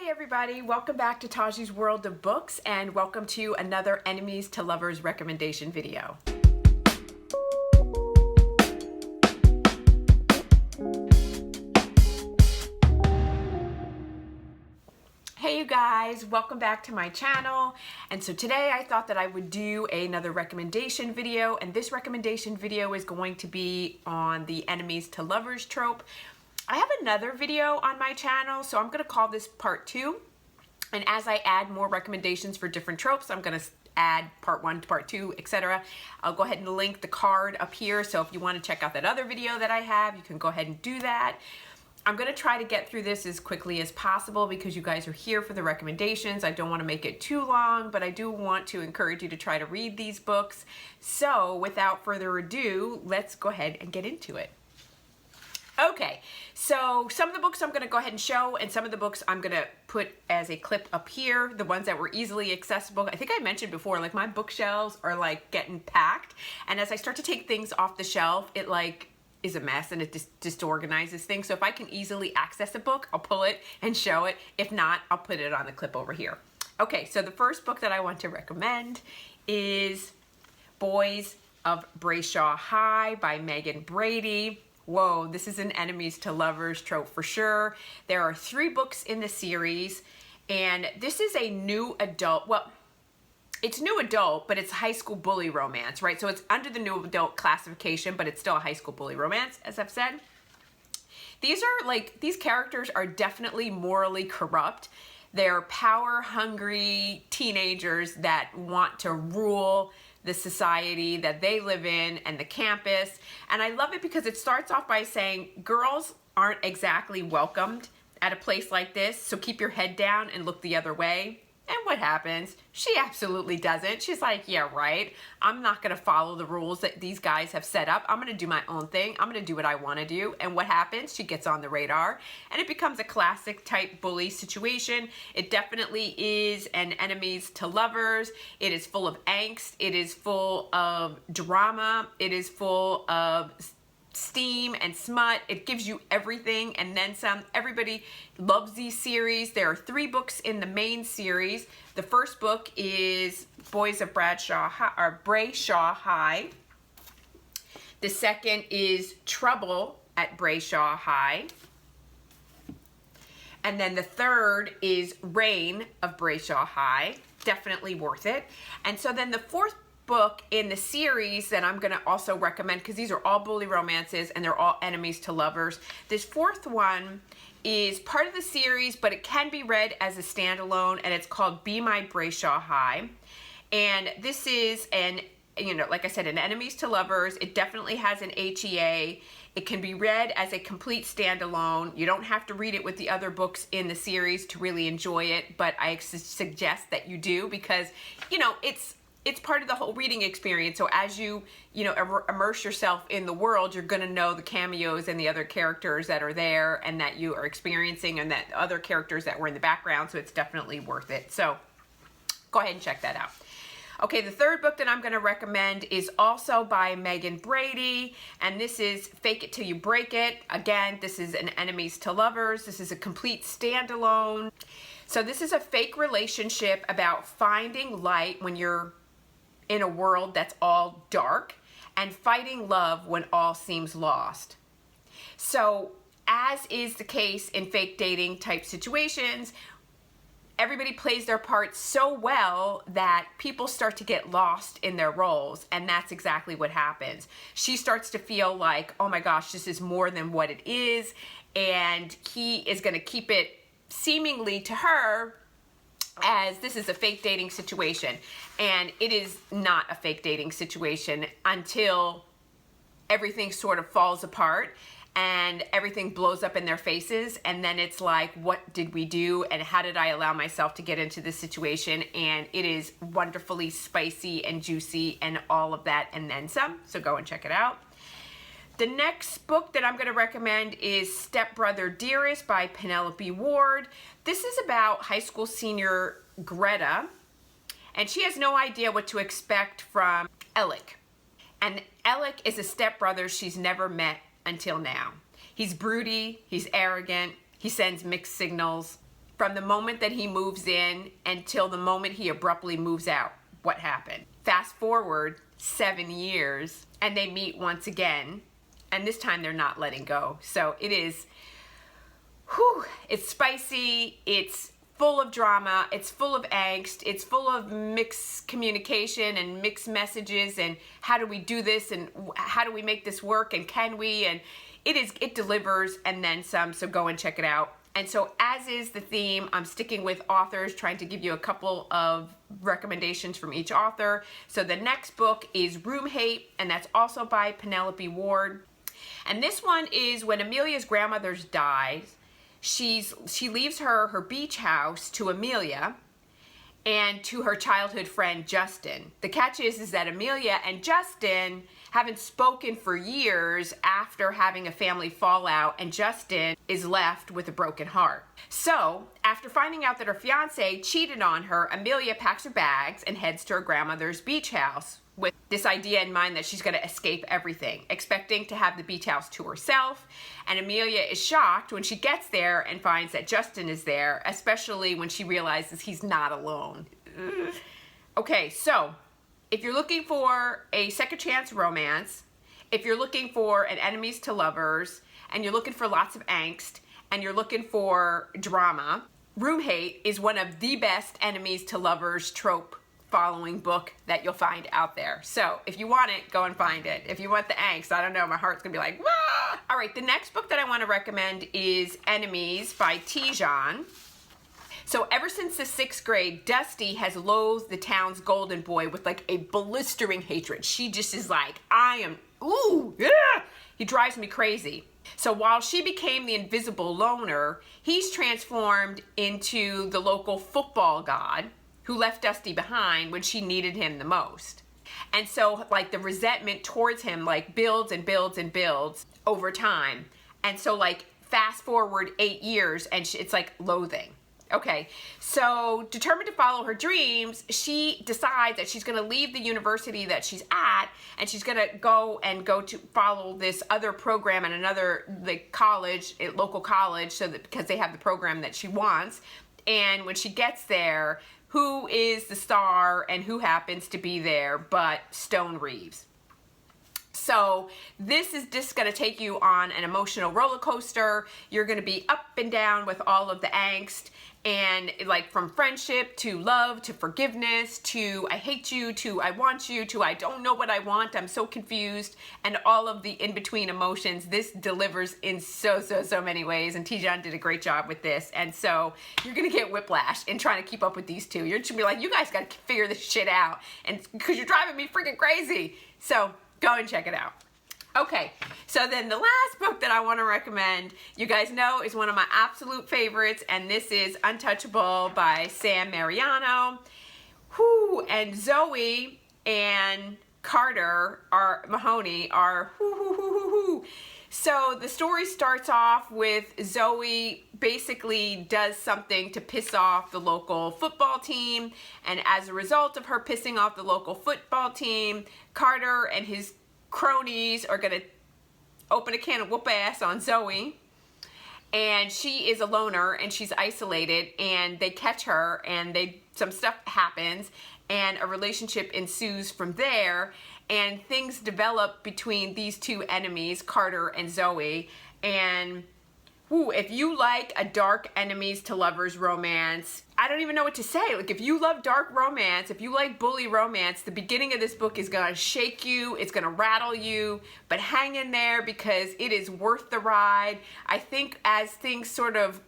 Hey everybody, welcome back to Taji's World of Books and welcome to another Enemies to Lovers recommendation video. Hey you guys, welcome back to my channel. And so today I thought that I would do another recommendation video, and this recommendation video is going to be on the Enemies to Lovers trope. I have another video on my channel, so I'm going to call this part 2. And as I add more recommendations for different tropes, I'm going to add part 1 to part 2, etc. I'll go ahead and link the card up here, so if you want to check out that other video that I have, you can go ahead and do that. I'm going to try to get through this as quickly as possible because you guys are here for the recommendations. I don't want to make it too long, but I do want to encourage you to try to read these books. So without further ado, let's go ahead and get into it. Okay, so some of the books I'm going to go ahead and show, and some of the books I'm going to put as a clip up here, the ones that were easily accessible. I think I mentioned before, like my bookshelves are like getting packed, and as I start to take things off the shelf, it like is a mess and it disorganizes things. So if I can easily access a book, I'll pull it and show it. If not, I'll put it on the clip over here. Okay, so the first book that I want to recommend is Boys of Brayshaw High by Meagan Brady. Whoa, this is an enemies to lovers trope for sure. There are 3 books in the series, and this is a new adult, well, it's new adult, but it's high school bully romance, right? So it's under the new adult classification, but it's still a high school bully romance, as I've said. These characters are definitely morally corrupt. They're power-hungry teenagers that want to rule the society that they live in and the campus. And I love it because it starts off by saying girls aren't exactly welcomed at a place like this, so keep your head down and look the other way. And what happens? She absolutely doesn't. She's like, yeah, right. I'm not going to follow the rules that these guys have set up. I'm going to do my own thing. I'm going to do what I want to do. And what happens? She gets on the radar, and it becomes a classic type bully situation. It definitely is an enemies to lovers. It is full of angst. It is full of drama. It is full of steam and smut. It gives you everything and then some. Everybody loves these series. There are 3 books in the main series. The first book is Boys of Brayshaw High. The second is Trouble at Brayshaw High. And then the third is Reign of Brayshaw High. Definitely worth it. And so then the fourth book in the series that I'm going to also recommend, because these are all bully romances and they're all enemies to lovers. This fourth one is part of the series, but it can be read as a standalone, and it's called Be My Brayshaw High. And this is an, like I said, an enemies to lovers. It definitely has an HEA. It can be read as a complete standalone. You don't have to read it with the other books in the series to really enjoy it, but I suggest that you do, because, it's part of the whole reading experience. So as you immerse yourself in the world, you're going to know the cameos and the other characters that are there and that you are experiencing, and that other characters that were in the background. So it's definitely worth it. So go ahead and check that out. Okay, the third book that I'm going to recommend is also by Meagan Brady, and this is Fake It Till You Break It. Again, this is an enemies to lovers. This is a complete standalone. So this is a fake relationship about finding light when you're in a world that's all dark, and fighting love when all seems lost. So as is the case in fake dating type situations, everybody plays their part so well that people start to get lost in their roles, and that's exactly what happens. She starts to feel like, oh my gosh, this is more than what it is, and he is going to keep it seemingly to her as this is a fake dating situation. And it is not a fake dating situation until everything sort of falls apart and everything blows up in their faces, and then it's like, what did we do, and how did I allow myself to get into this situation? And it is wonderfully spicy and juicy and all of that and then some, so go and check it out. The next book that I'm going to recommend is Stepbrother, Dearest by Penelope Ward. This is about high school senior Greta, and she has no idea what to expect from Alec. And Alec is a stepbrother she's never met until now. He's broody, he's arrogant, he sends mixed signals, from the moment that he moves in until the moment he abruptly moves out. What happened? Fast forward 7 years and they meet once again, and this time they're not letting go. So it is, it's spicy, it's full of drama, it's full of angst, it's full of mixed communication and mixed messages, and how do we do this, and how do we make this work, and can we, and it delivers and then some, so go and check it out. And so, as is the theme, I'm sticking with authors, trying to give you a couple of recommendations from each author. So the next book is RoomHate, and that's also by Penelope Ward. And this one is when Amelia's grandmother dies. She leaves her beach house to Amelia and to her childhood friend Justin. The catch is that Amelia and Justin haven't spoken for years after having a family fallout, and Justin is left with a broken heart. So, after finding out that her fiance cheated on her, Amelia packs her bags and heads to her grandmother's beach house with this idea in mind that she's going to escape everything, expecting to have the beach house to herself. And Amelia is shocked when she gets there and finds that Justin is there, especially when she realizes he's not alone. Okay, so if you're looking for a second chance romance, if you're looking for an enemies to lovers, and you're looking for lots of angst, and you're looking for drama, RoomHate is one of the best enemies to lovers trope following book that you'll find out there. So if you want it, go and find it. If you want the angst, I don't know, my heart's gonna be like, wah! All right, the next book that I want to recommend is Enemies by Tijan. So ever since the 6th grade, Dusty has loathed the town's golden boy with like a blistering hatred. She just is like, ooh, yeah! He drives me crazy. So while she became the invisible loner, he's transformed into the local football god who left Dusty behind when she needed him the most. And so like the resentment towards him like builds and builds and builds over time. And so like fast forward 8 years and it's like loathing. Okay, so determined to follow her dreams, she decides that she's going to leave the university that she's at, and she's going to go to follow this other program at another local college, so that because they have the program that she wants. And when she gets there, who is the star and who happens to be there but Stone Reeves? So this is just going to take you on an emotional roller coaster. You're going to be up and down with all of the angst, and like from friendship to love to forgiveness to I hate you to I want you to I don't know what I want, I'm so confused, and all of the in-between emotions. This delivers in so many ways, and Tijan did a great job with this. And so you're going to get whiplash in trying to keep up with these two. You're just going to be like, you guys got to figure this shit out, and because you're driving me freaking crazy. So go and check it out. Okay, so then the last book that I want to recommend, you guys know, is one of my absolute favorites, and this is Untouchable by Mariano. And Zoe and Carter Mahoney are So the story starts off with Zoe basically does something to piss off the local football team, and as a result of her pissing off the local football team, Carter and his cronies are gonna open a can of whoop ass on Zoe, and she is a loner and she's isolated, and they catch her, and some stuff happens, and a relationship ensues from there, and things develop between these two enemies, Carter and Zoe. And if you like a dark enemies to lovers romance, I don't even know what to say. Like, if you love dark romance, if you like bully romance, the beginning of this book is gonna shake you, it's gonna rattle you, but hang in there because it is worth the ride. I think as things sort of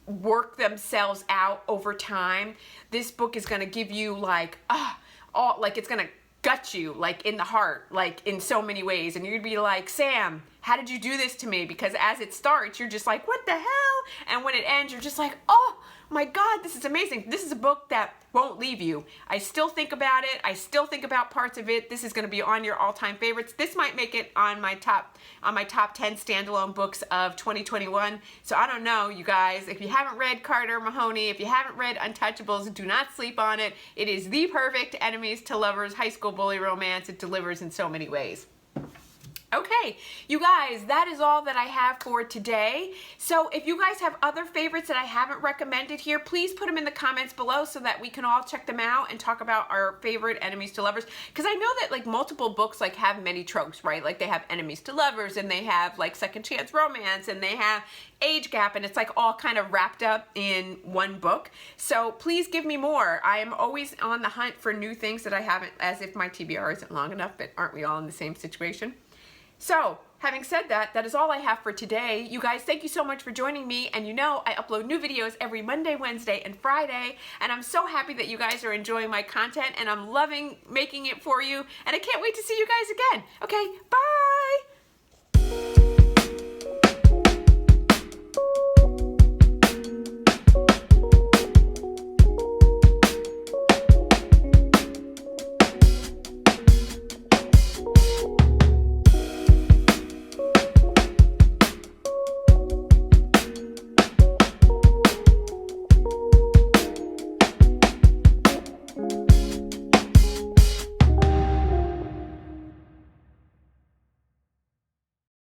work themselves out over time, this book is gonna give you like, it's gonna gut you like in the heart, like in so many ways, and you're gonna be like, Sam, how did you do this to me? Because as it starts, you're just like, what the hell? And when it ends, you're just like, oh my God, this is amazing. This is a book that won't leave you. I still think about it. I still think about parts of it. This is going to be on your all-time favorites. This might make it on my top 10 standalone books of 2021. So I don't know, you guys. If you haven't read Carter Mahoney, if you haven't read Untouchables, do not sleep on it. It is the perfect enemies to lovers high school bully romance. It delivers in so many ways. Okay, you guys, that is all that I have for today. So if you guys have other favorites that I haven't recommended here, please put them in the comments below so that we can all check them out and talk about our favorite enemies to lovers. Because I know that like multiple books like have many tropes, right? Like they have enemies to lovers, and they have like second chance romance, and they have age gap, and it's like all kind of wrapped up in one book. So please give me more. I am always on the hunt for new things that I haven't, as if my TBR isn't long enough, but aren't we all in the same situation? So, having said that, that is all I have for today. You guys, thank you so much for joining me. And you know, I upload new videos every Monday, Wednesday, and Friday. And I'm so happy that you guys are enjoying my content, and I'm loving making it for you. And I can't wait to see you guys again. Okay, bye!